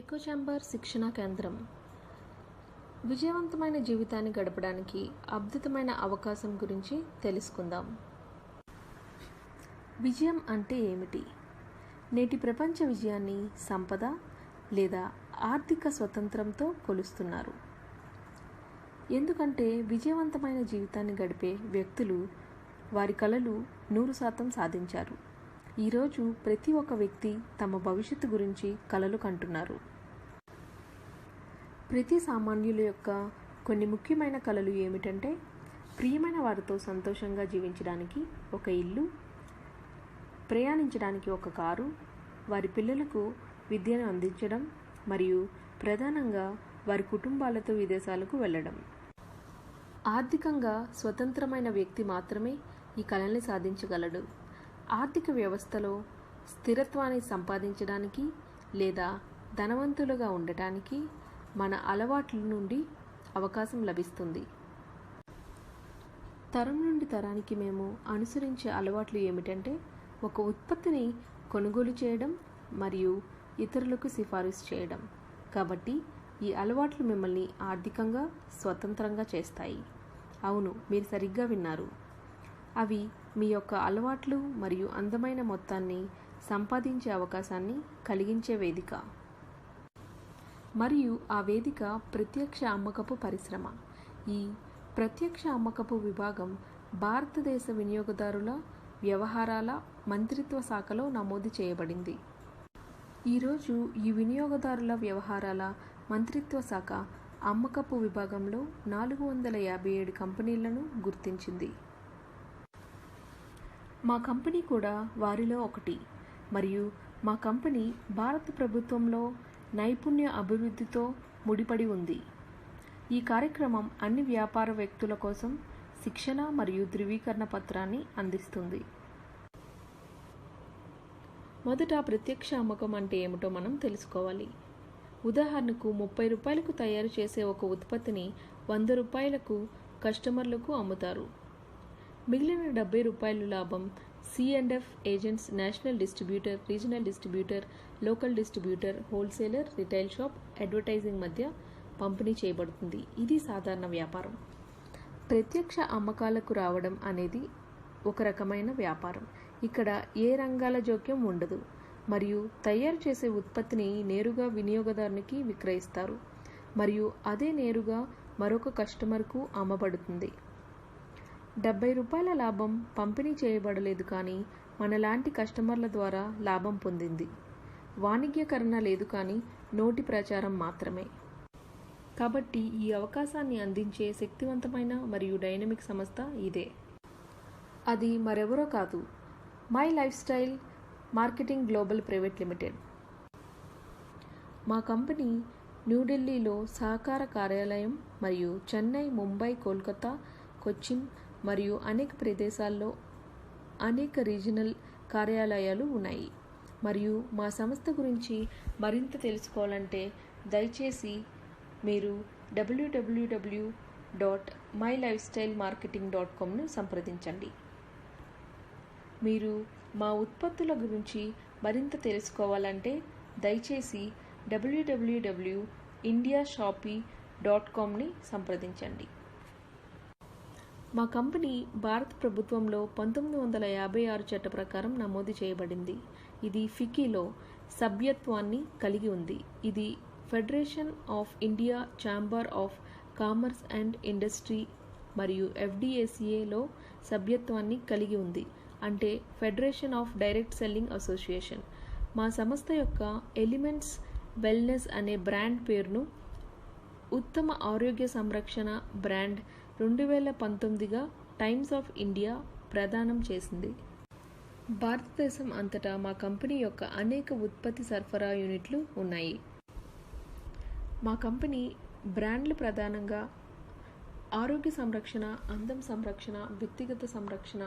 Echo chamber శిక్షణా కేంద్రం విజయవంతమైన జీవితాన్ని గడపడానికి అద్భుతమైన అవకాశం గురించి తెలుసుకుందాం. విజయం అంటే ఏమిటి? నేటి ప్రపంచ విజయాన్ని సంపద లేదా ఆర్థిక స్వతంత్రంతో కొలుస్తున్నారు. ఎందుకంటే విజయవంతమైన జీవితాన్ని గడిపే వ్యక్తులు వారి కలలు 100% సాధించారు. ఈరోజు ప్రతి ఒక్క వ్యక్తి తమ భవిష్యత్తు గురించి కలలు కంటున్నారు. ప్రతి సామాన్యుల యొక్క కొన్ని ముఖ్యమైన కలలు ఏమిటంటే ప్రియమైన వారితో సంతోషంగా జీవించడానికి ఒక ఇల్లు, ప్రయాణించడానికి ఒక కారు, వారి పిల్లలకు విద్యను అందించడం మరియు ప్రధానంగా వారి కుటుంబాలతో విదేశాలకు వెళ్ళడం. ఆర్థికంగా స్వతంత్రమైన వ్యక్తి మాత్రమే ఈ కలల్ని సాధించగలడు. ఆర్థిక వ్యవస్థలో స్థిరత్వాన్ని సంపాదించడానికి లేదా ధనవంతులుగా ఉండటానికి మన అలవాట్ల నుండి అవకాశం లభిస్తుంది. తరం నుండి తరానికి మేము అనుసరించే అలవాట్లు ఏమిటంటే ఒక ఉత్పత్తిని కొనుగోలు చేయడం మరియు ఇతరులకు సిఫారసు చేయడం. కాబట్టి ఈ అలవాట్లు మిమ్మల్ని ఆర్థికంగా స్వతంత్రంగా చేస్తాయి. అవును, మీరు సరిగ్గా విన్నారు. అవి మీ యొక్క అలవాట్లు మరియు అందమైన మొత్తాన్ని సంపాదించే అవకాశాన్ని కలిగించే వేదిక. మరియు ఆ వేదిక ప్రత్యక్ష అమ్మకపు పరిశ్రమ. ఈ ప్రత్యక్ష అమ్మకపు విభాగం భారతదేశ వినియోగదారుల వ్యవహారాల మంత్రిత్వ శాఖలో నమోదు చేయబడింది. ఈరోజు ఈ వినియోగదారుల వ్యవహారాల మంత్రిత్వ శాఖ అమ్మకపు విభాగంలో 457 కంపెనీలను గుర్తించింది. మా కంపెనీ కూడా వారిలో ఒకటి. మరియు మా కంపెనీ భారత ప్రభుత్వంలో నైపుణ్య అభివృద్ధితో ముడిపడి ఉంది. ఈ కార్యక్రమం అన్ని వ్యాపార వ్యక్తుల కోసం శిక్షణ మరియు ధృవీకరణ పత్రాన్ని అందిస్తుంది. మొదట ప్రత్యక్ష అమ్మకం అంటే ఏమిటో మనం తెలుసుకోవాలి. ఉదాహరణకు 30 రూపాయలకు తయారు చేసే ఒక ఉత్పత్తిని 100 రూపాయలకు కస్టమర్లకు అమ్ముతారు. మిగిలిన 70 రూపాయలు లాభం C&F agents, national distributor, regional distributor, local distributor, wholesaler, retail shop, advertising మధ్య పంపిణీ చేయబడుతుంది. ఇది సాధారణ వ్యాపారం. ప్రత్యక్ష అమ్మకాలకు రావడం అనేది ఒక రకమైన వ్యాపారం. ఇక్కడ ఏ రంగాల జోక్యం ఉండదు మరియు తయారు చేసే ఉత్పత్తిని నేరుగా వినియోగదారునికి విక్రయిస్తారు మరియు అదే నేరుగా మరొక కస్టమర్కు అమ్మబడుతుంది. 70 రూపాయల లాభం పంపిణీ చేయబడలేదు, కానీ మనలాంటి కస్టమర్ల ద్వారా లాభం పొందింది. వాణిజ్యకరణ లేదు, కానీ నోటి ప్రచారం మాత్రమే. కాబట్టి ఈ అవకాశాన్ని అందించే శక్తివంతమైన మరియు డైనమిక్ సంస్థ ఇదే. అది మరెవరో కాదు, my life style marketing global private limited. మా కంపెనీ న్యూఢిల్లీలో సహకార కార్యాలయం మరియు చెన్నై, ముంబై, కోల్కతా, కొచ్చిన్ మరియు అనేక ప్రదేశాల్లో అనేక రీజనల్ కార్యాలయాలు ఉన్నాయి. మరియు మా సంస్థ గురించి మరింత తెలుసుకోవాలంటే దయచేసి మీరు www.mylifestylemarketing.comను సంప్రదించండి. మీరు మా ఉత్పత్తుల గురించి మరింత తెలుసుకోవాలంటే దయచేసి www.indiashopee.comని సంప్రదించండి. మా కంపెనీ భారత ప్రభుత్వంలో 1956 చట్ట ప్రకారం నమోదు చేయబడింది. ఇది ఫికీలో సభ్యత్వాన్ని కలిగి ఉంది. ఇది federation of India chamber of commerce and industry మరియు FDACAలో సభ్యత్వాన్ని కలిగి ఉంది, అంటే federation of direct selling association. మా సంస్థ యొక్క ఎలిమెంట్స్ వెల్నెస్ అనే బ్రాండ్ పేరును ఉత్తమ ఆరోగ్య సంరక్షణ బ్రాండ్ 2019గా టైమ్స్ ఆఫ్ ఇండియా ప్రదానం చేసింది. భారతదేశం అంతటా మా కంపెనీ యొక్క అనేక ఉత్పత్తి సరఫరా యూనిట్లు ఉన్నాయి. మా కంపెనీ బ్రాండ్లు ప్రధానంగా ఆరోగ్య సంరక్షణ, అందం సంరక్షణ, వ్యక్తిగత సంరక్షణ,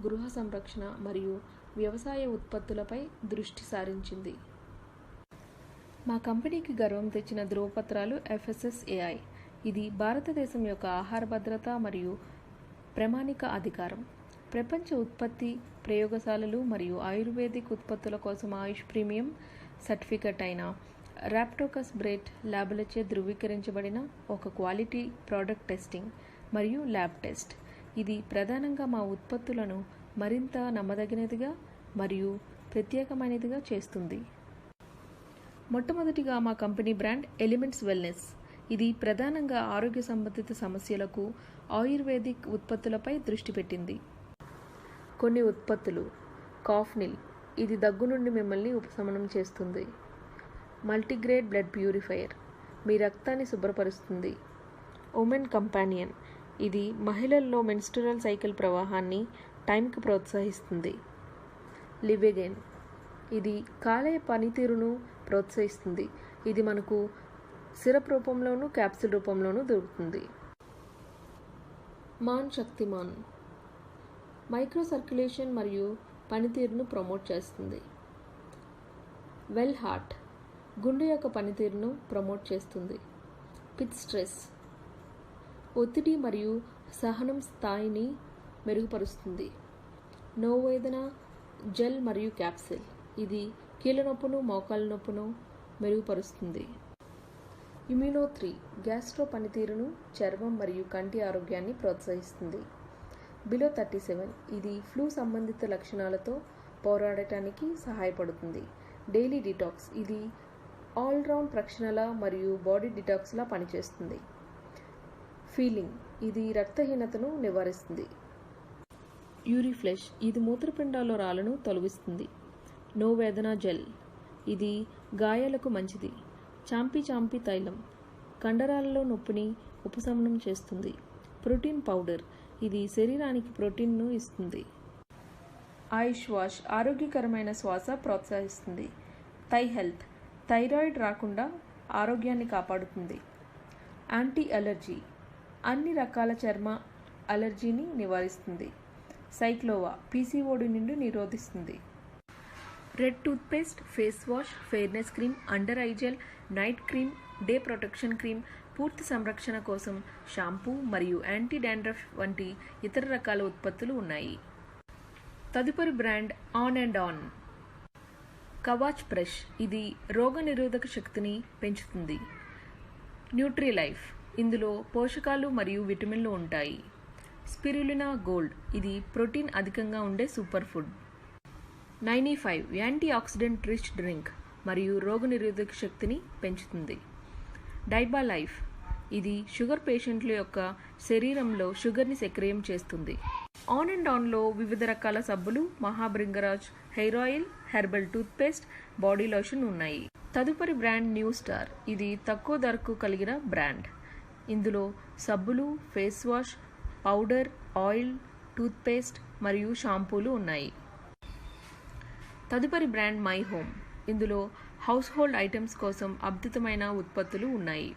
గృహ సంరక్షణ మరియు వ్యవసాయ ఉత్పత్తులపై దృష్టి సారించింది. మా కంపెనీకి గర్వం తెచ్చిన ధృవపత్రాలు FSSAI. ఇది భారతదేశం యొక్క ఆహార భద్రత మరియు ప్రామాణిక అధికారం. ప్రపంచ ఉత్పత్తి ప్రయోగశాలలు మరియు ఆయుర్వేదిక్ ఉత్పత్తుల కోసం ఆయుష్ ప్రీమియం సర్టిఫికెట్ అయిన రాప్టోకస్ బ్రేట్ ల్యాబులచే ధృవీకరించబడిన ఒక క్వాలిటీ ప్రోడక్ట్ టెస్టింగ్ మరియు ల్యాబ్ టెస్ట్. ఇది ప్రధానంగా మా ఉత్పత్తులను మరింత నమ్మదగినదిగా మరియు ప్రత్యేకమైనదిగా చేస్తుంది. మొట్టమొదటిగా మా కంపెనీ బ్రాండ్ ఎలిమెంట్స్ వెల్నెస్. ఇది ప్రధానంగా ఆరోగ్య సంబంధిత సమస్యలకు ఆయుర్వేదిక్ ఉత్పత్తులపై దృష్టి పెట్టింది. కొన్ని ఉత్పత్తులు: కాఫ్నిల్, ఇది దగ్గు నుండి మిమ్మల్ని ఉపశమనం చేస్తుంది. మల్టీగ్రేడ్ బ్లడ్ ప్యూరిఫైయర్, మీ రక్తాన్ని శుభ్రపరుస్తుంది. ఉమెన్ కంపానియన్, ఇది మహిళల్లో మెన్స్ట్రువల్ సైకిల్ ప్రవాహాన్ని టైంకి ప్రోత్సహిస్తుంది. లివెగైన్, ఇది కాలేయ పనితీరును ప్రోత్సహిస్తుంది. ఇది మనకు సిరప్ రూపంలోనూ క్యాప్సూల్ రూపంలోనూ దొరుకుతుంది. మాన్ శక్తిమాన్, మైక్రో సర్క్యులేషన్ మరియు పనితీరును ప్రమోట్ చేస్తుంది. వెల్ హార్ట్, గుండె యొక్క పనితీరును ప్రమోట్ చేస్తుంది. పిత్ స్ట్రెస్, ఒత్తిడి మరియు సహనం స్థాయిని మెరుగుపరుస్తుంది. నోవేదన జెల్ మరియు క్యాప్సిల్, ఇది కీళ్ళ నొప్పును మోకాళ్ళ నొప్పును మెరుగుపరుస్తుంది. ఇమ్యూనో3, గ్యాస్ట్రో పనితీరును, చర్మం మరియు కంటి ఆరోగ్యాన్ని ప్రోత్సహిస్తుంది. బిలో 37, ఇది ఫ్లూ సంబంధిత లక్షణాలతో పోరాడటానికి సహాయపడుతుంది. డైలీ డిటాక్స్, ఇది ఆల్రౌండ్ ప్రక్షాళన మరియు బాడీ డిటాక్స్లా పనిచేస్తుంది. ఫీలింగ్, ఇది రక్తహీనతను నివారిస్తుంది. యూరిఫ్లెష్, ఇది మూత్రపిండాల్లో రాళ్లను తొలగిస్తుంది. నో వేదన జెల్, ఇది గాయాలకు మంచిది. చాంపీ తైలం, కండరాలలో నొప్పిని ఉపశమనం చేస్తుంది. ప్రోటీన్ పౌడర్, ఇది శరీరానికి ప్రోటీన్ను ఇస్తుంది. ఆయుష్ వాష్, ఆరోగ్యకరమైన శ్వాస ప్రోత్సహిస్తుంది. థై హెల్త్, థైరాయిడ్ రాకుండా ఆరోగ్యాన్ని కాపాడుతుంది. యాంటీ అలర్జీ, అన్ని రకాల చర్మ అలర్జీని నివారిస్తుంది. సైక్లోవా, పీసీఓడి నుండి నిరోధిస్తుంది. Red toothpaste, face wash, fairness cream, under eye gel, night cream, day protection cream, పూర్తి సంరక్షణ కోసం షాంపూ మరియు యాంటీ డాండ్రఫ్ వంటి ఇతర రకాల ఉత్పత్తులు ఉన్నాయి. తదుపరి brand on and on. Kavach brush, ఇది రోగనిరోధక శక్తిని పెంచుతుంది. న్యూట్రీలైఫ్, ఇందులో పోషకాలు మరియు విటమిన్లు ఉంటాయి. స్పిరులినా గోల్డ్, ఇది ప్రోటీన్ అధికంగా ఉండే super food. 95, anti oxidant rich drink మరియు రోగనిరోధక శక్తిని పెంచుతుంది. డైబా లైఫ్, ఇది షుగర్ పేషెంట్ల యొక్క శరీరంలో షుగర్ని సక్రియం చేస్తుంది. ఆన్ అండ్ ఆన్లో వివిధ రకాల సబ్బులు, Mahabhringraj hair oil, herbal toothpaste, body lotion ఉన్నాయి. తదుపరి బ్రాండ్ న్యూ స్టార్, ఇది తక్కువ ధరకు కలిగిన బ్రాండ్. ఇందులో సబ్బులు, face wash, powder, oil, toothpaste మరియు షాంపూలు ఉన్నాయి. తదుపరి బ్రాండ్ మై హోమ్, ఇందులో హౌస్ హోల్డ్ ఐటమ్స్ కోసం అద్భుతమైన ఉత్పత్తులు ఉన్నాయి.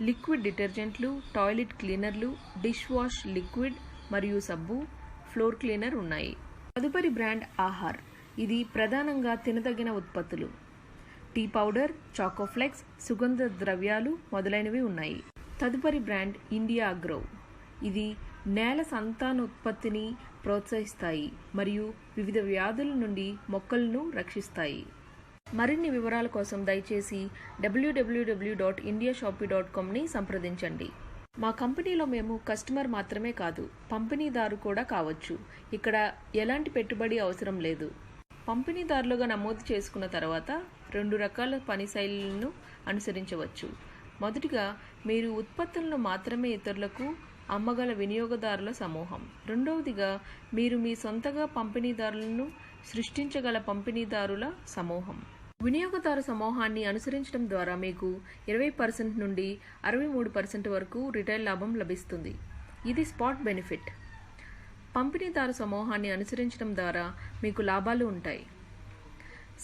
లిక్విడ్ డిటర్జెంట్లు, టాయిలెట్ క్లీనర్లు, డిష్ వాష్ లిక్విడ్ మరియు సబ్బు, ఫ్లోర్ క్లీనర్ ఉన్నాయి. తదుపరి బ్రాండ్ ఆహార్, ఇది ప్రధానంగా తినదగిన ఉత్పత్తులు. టీ పౌడర్, చాకోఫ్లెక్స్, సుగంధ ద్రవ్యాలు మొదలైనవి ఉన్నాయి. తదుపరి బ్రాండ్ ఇండియా అగ్రో, ఇది నేల సంతానోత్పత్తిని ప్రోత్సహిస్తాయి మరియు వివిధ వ్యాధుల నుండి మొక్కలను రక్షిస్తాయి. మరిన్ని వివరాల కోసం దయచేసి www.indiashopee.comని సంప్రదించండి. మా కంపెనీలో మేము కస్టమర్ మాత్రమే కాదు, పంపిణీదారు కూడా కావచ్చు. ఇక్కడ ఎలాంటి పెట్టుబడి అవసరం లేదు. పంపిణీదారులుగా నమోదు చేసుకున్న తర్వాత 2 రకాల పని శైలులను అనుసరించవచ్చు. మొదటిగా, మీరు ఉత్పత్తులను మాత్రమే ఇతరులకు అమ్మగల వినియోగదారుల సమూహం. రెండవదిగా, మీరు మీ సొంతగా పంపిణీదారులను సృష్టించగల పంపిణీదారుల సమూహం. వినియోగదారు సమూహాన్ని అనుసరించడం ద్వారా మీకు 20% నుండి 63% వరకు రిటైల్ లాభం లభిస్తుంది. ఇది స్పాట్ బెనిఫిట్. పంపిణీదారు సమూహాన్ని అనుసరించడం ద్వారా మీకు లాభాలు ఉంటాయి.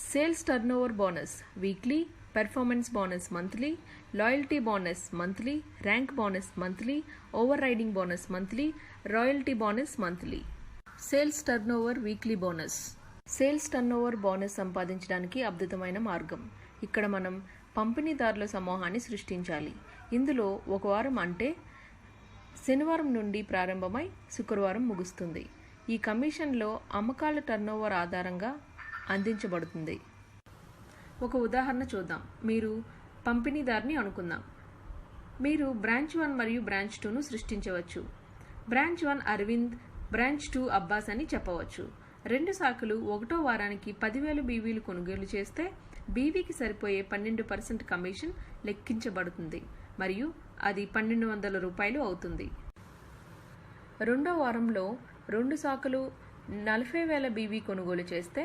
Sales turnover bonus weekly, performance bonus monthly, loyalty bonus monthly, rank bonus monthly, over riding bonus monthly, royalty bonus monthly. Sales turnover weekly bonus. Sales turnover bonus సంపాదించడానికి అద్భుతమైన మార్గం. ఇక్కడ మనం పంపిణీదారుల సమూహాన్ని సృష్టించాలి. ఇందులో ఒక వారం అంటే శనివారం నుండి ప్రారంభమై శుక్రవారం ముగుస్తుంది. ఈ కమిషన్లో అమ్మకాల టర్నోవర్ ఆధారంగా అందించబడుతుంది. ఒక ఉదాహరణ చూద్దాం. మీరు పంపిణీదారుని అనుకుందాం. మీరు బ్రాంచ్ 1 మరియు బ్రాంచ్ 2ను సృష్టించవచ్చు. బ్రాంచ్ 1 అరవింద్, బ్రాంచ్ 2 అబ్బాస్ అని చెప్పవచ్చు. రెండు శాఖలు ఒకటో వారానికి 10,000 బీవీలు కొనుగోలు చేస్తే బీవీకి సరిపోయే 12% కమిషన్ లెక్కించబడుతుంది మరియు అది 1,200 రూపాయలు అవుతుంది. రెండో వారంలో రెండు శాఖలు 40,000 బీవీ కొనుగోలు చేస్తే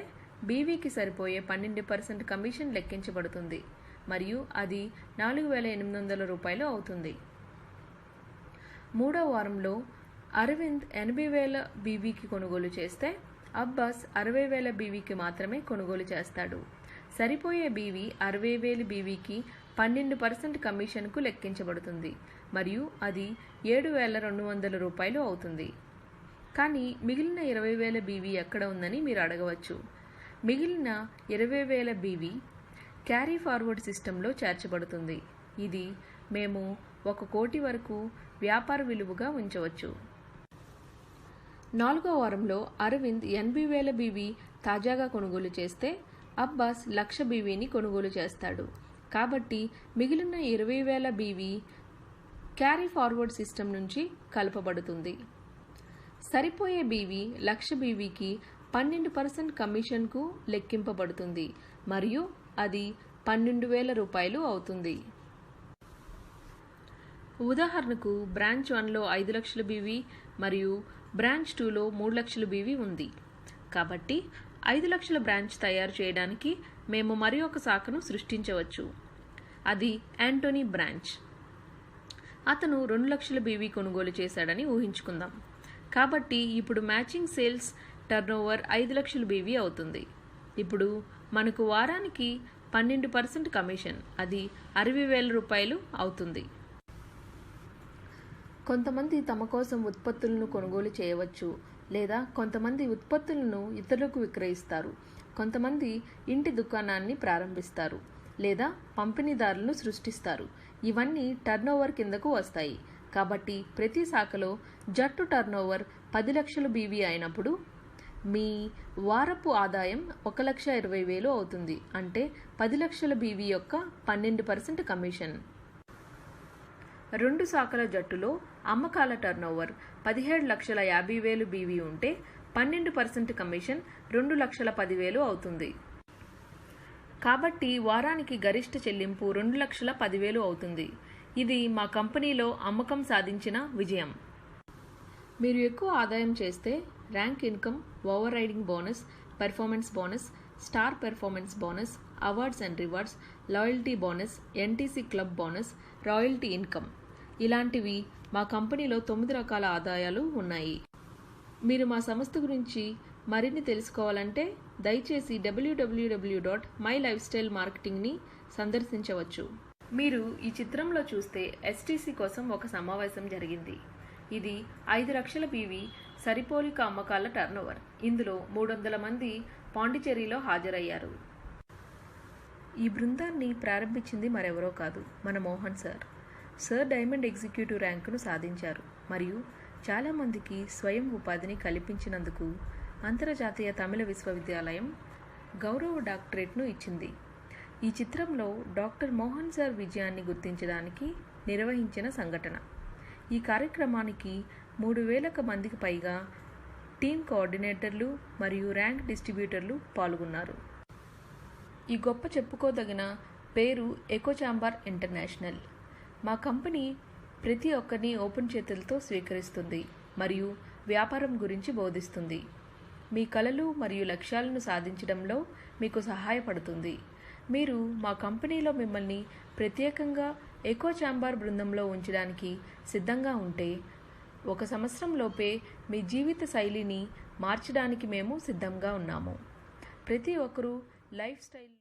బీవీకి సరిపోయే 12% కమిషన్ లెక్కించబడుతుంది మరియు అది 4,800 రూపాయలు అవుతుంది. మూడో వారంలో అరవింద్ 80,000 బీవీకి కొనుగోలు చేస్తే అబ్బాస్ 60,000 బీవీకి మాత్రమే కొనుగోలు చేస్తాడు. సరిపోయే బీవీ 60,000 బీవీకి 12% కమిషన్కు లెక్కించబడుతుంది మరియు అది 7,200 రూపాయలు అవుతుంది. కానీ మిగిలిన 20,000 బీవీ ఎక్కడ ఉందని మీరు అడగవచ్చు. మిగిలిన 20,000 బీవీ క్యారీ ఫార్వర్డ్ సిస్టంలో చేర్చబడుతుంది. ఇది మేము 1 కోటి వరకు వ్యాపార విలువగా ఉంచవచ్చు. నాలుగో వారంలో అరవింద్ 80,000 బీవీ తాజాగా కొనుగోలు చేస్తే అబ్బాస్ 1,00,000 బీవీని కొనుగోలు చేస్తాడు. కాబట్టి మిగిలిన 20,000 బీవీ క్యారీ ఫార్వర్డ్ సిస్టమ్ నుంచి కలపబడుతుంది. సరిపోయే బీవీ 1,00,000 బీవీకి 12% కమిషన్కు లెక్కింపబడుతుంది మరియు అది 12,000 రూపాయలు అవుతుంది. ఉదాహరణకు బ్రాంచ్ 1లో 5,00,000 బీవీ మరియు బ్రాంచ్ 2లో 3,00,000 బీవీ ఉంది. కాబట్టి 5,00,000 బ్రాంచ్ తయారు చేయడానికి మేము మరి ఒక శాఖను సృష్టించవచ్చు. అది యాంటోనీ బ్రాంచ్. అతను 2,00,000 బీవీ కొనుగోలు చేశాడని ఊహించుకుందాం. కాబట్టి ఇప్పుడు మ్యాచింగ్ సేల్స్ టర్నోవర్ 5,00,000 బీవీ అవుతుంది. ఇప్పుడు మనకు వారానికి 12% కమిషన్, అది 60,000 రూపాయలు అవుతుంది. కొంతమంది తమ కోసం ఉత్పత్తులను కొనుగోలు చేయవచ్చు లేదా కొంతమంది ఉత్పత్తులను ఇతరులకు విక్రయిస్తారు. కొంతమంది ఇంటి దుకాణాన్ని ప్రారంభిస్తారు లేదా పంపిణీదారులను సృష్టిస్తారు. ఇవన్నీ టర్నోవర్ కిందకు వస్తాయి. కాబట్టి ప్రతి శాఖలో జట్టు టర్నోవర్ 10,00,000 బీవీ అయినప్పుడు మీ వారపు ఆదాయం 1,20,000 అవుతుంది. అంటే 10,00,000 బీవీ యొక్క 12% కమిషన్. రెండు శాఖల జట్టులో అమ్మకాల టర్నోవర్ 17,50,000 బీవీ ఉంటే 12% కమిషన్ 2,10,000 అవుతుంది. కాబట్టి వారానికి గరిష్ట చెల్లింపు 2,10,000 అవుతుంది. ఇది మా కంపెనీలో అమ్మకం సాధించిన విజయం. మీరు ఎక్కువ ఆదాయం చేస్తే rank income, over riding bonus, performance bonus, star performance bonus, awards and rewards, loyalty bonus, NTC club bonus, royalty income ఇలాంటివి మా కంపెనీలో 9 రకాల ఆదాయాలు ఉన్నాయి. మీరు మా సంస్థ గురించి మరిన్ని తెలుసుకోవాలంటే దయచేసి www.mylifestylemarketing.ని సందర్శించవచ్చు. మీరు ఈ చిత్రంలో చూస్తే ఎస్టీసీ కోసం ఒక సమావేశం జరిగింది. ఇది 5,00,000 బీవీ సరిపోలిక అమ్మకాల టర్నోవర్. ఇందులో 300 మంది పాండిచేరిలో హాజరయ్యారు. ఈ బృందాన్ని ప్రారంభించింది మరెవరో కాదు, మన Mohan sir. Sir diamond executive ర్యాంకును సాధించారు మరియు చాలామందికి స్వయం ఉపాధిని కల్పించినందుకు అంతర్జాతీయ తమిళ విశ్వవిద్యాలయం గౌరవ డాక్టరేట్ను ఇచ్చింది. ఈ చిత్రంలో డాక్టర్ మోహన్ సార్ విజయాన్ని గుర్తించడానికి నిర్వహించిన సంఘటన. ఈ కార్యక్రమానికి 3,000 మందికి పైగా టీమ్ కోఆర్డినేటర్లు మరియు ర్యాంక్ డిస్ట్రిబ్యూటర్లు పాల్గొన్నారు. ఈ గొప్ప చెప్పుకోదగిన పేరు ఎకో ఛాంబర్ ఇంటర్నేషనల్. మా కంపెనీ ప్రతి ఒక్కరిని ఓపెన్ చేతులతో స్వీకరిస్తుంది మరియు వ్యాపారం గురించి బోధిస్తుంది. మీ కలలు మరియు లక్ష్యాలను సాధించడంలో మీకు సహాయపడుతుంది. మీరు మా కంపెనీలో మిమ్మల్ని ప్రత్యేకంగా ఎకో ఛాంబర్ బృందంలో ఉంచడానికి సిద్ధంగా ఉంటే 1 సంవత్సరంలోపే మీ జీవిత శైలిని మార్చడానికి మేము సిద్ధంగా ఉన్నాము. ప్రతి ఒక్కరూ లైఫ్ స్టైల్